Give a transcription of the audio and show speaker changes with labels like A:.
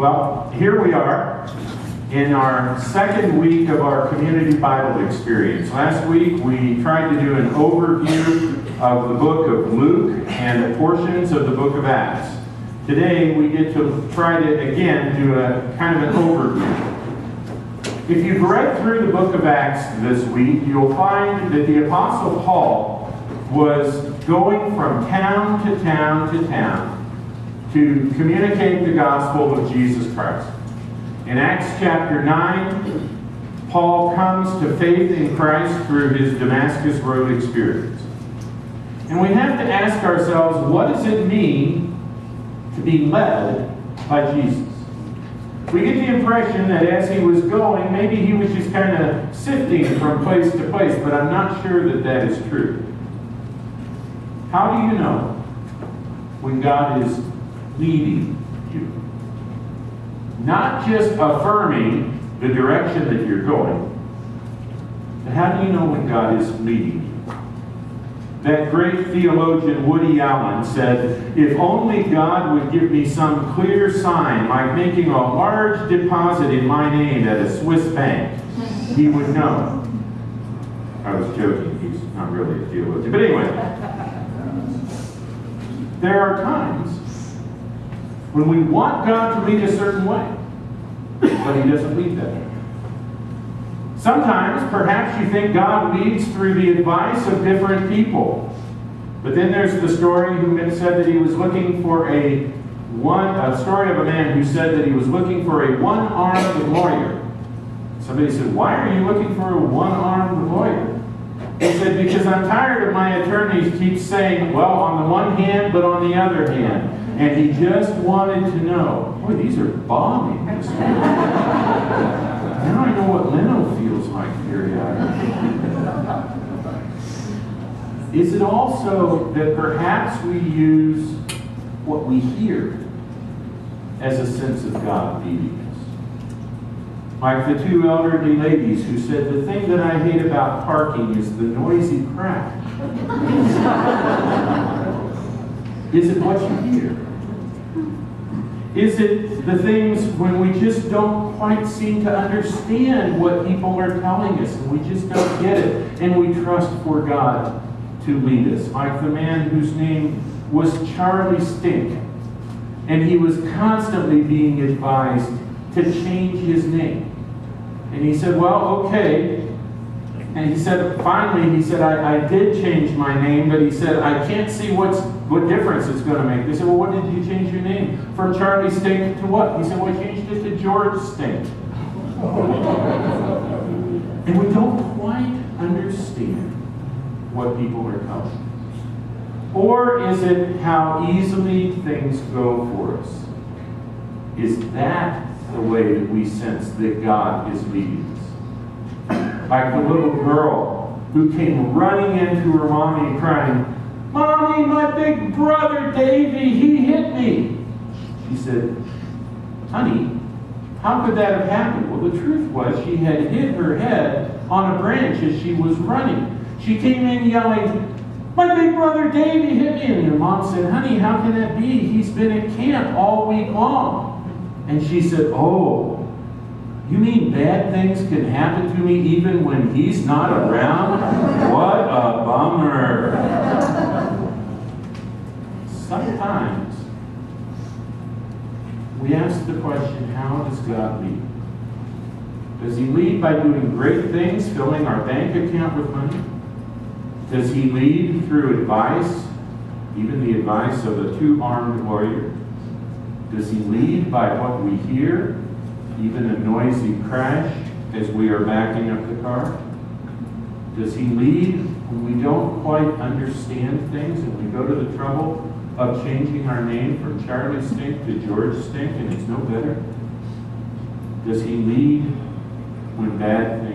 A: Well, here we are in our second week of our community Bible experience. Last week we tried to do an overview of the book of Luke and portions of the book of Acts. Today we get to try to again do a kind of an overview. If you've read through the book of Acts this week, you'll find that the Apostle Paul was going from town to town to town to communicate the gospel of Jesus Christ. In Acts chapter 9, Paul comes to faith in Christ through his Damascus Road experience. And we have to ask ourselves, what does it mean to be led by Jesus? We get the impression that as he was going, maybe he was just kind of sifting from place to place, but I'm not sure that that is true. How do you know when God is leading you? Not just affirming the direction that you're going, but how do you know when God is leading you? That great theologian Woody Allen said, if only God would give me some clear sign, like making a large deposit in my name at a Swiss bank, he would know. I was joking, he's not really a theologian. But anyway, there are times when we want God to lead a certain way, but he doesn't lead that way. Sometimes, perhaps you think God leads through the advice of different people. But then there's the story who said that he was looking for a story of a man who said that he was looking for a one-armed lawyer. Somebody said, why are you looking for a one-armed lawyer? He said, because I'm tired of my attorneys keep saying, well, on the one hand, but on the other hand. And he just wanted to know, boy, these are bombing this week. Now I know what Leno feels like periodically. Is it also that perhaps we use what we hear as a sense of God leading us? Like the two elderly ladies who said, the thing that I hate about parking is the noisy crack. Is it what you hear? Is it the things when we just don't quite seem to understand what people are telling us and we just don't get it and we trust for God to lead us? Like the man whose name was Charlie Stink, and he was constantly being advised to change his name. And he said, well, okay. And he said, finally, he said, I did change my name, but he said, I can't see what difference it's going to make. They said, well, what did you change your name? From Charlie Stink to what? He said, well, I changed it to George Stink. And we don't quite understand what people are telling us. Or is it how easily things go for us? Is that the way that we sense that God is leading us? Like the little girl who came running into her mommy crying, Mommy, my big brother Davy, he hit me. She said, honey, how could that have happened? Well, the truth was she had hit her head on a branch as she was running. She came in yelling, my big brother Davy hit me. And her mom said, honey, how can that be? He's been at camp all week long. And she said, oh, you mean bad things can happen to me even when he's not around? What a bummer. Sometimes we ask the question, how does God lead? Does he lead by doing great things, filling our bank account with money? Does he lead through advice, even the advice of a two-armed lawyer? Does he lead by what we hear, even a noisy crash as we are backing up the car? Does he lead when we don't quite understand things and we go to the trouble of changing our name from Charlie Stink to George Stink and it's no better? Does he lead when bad things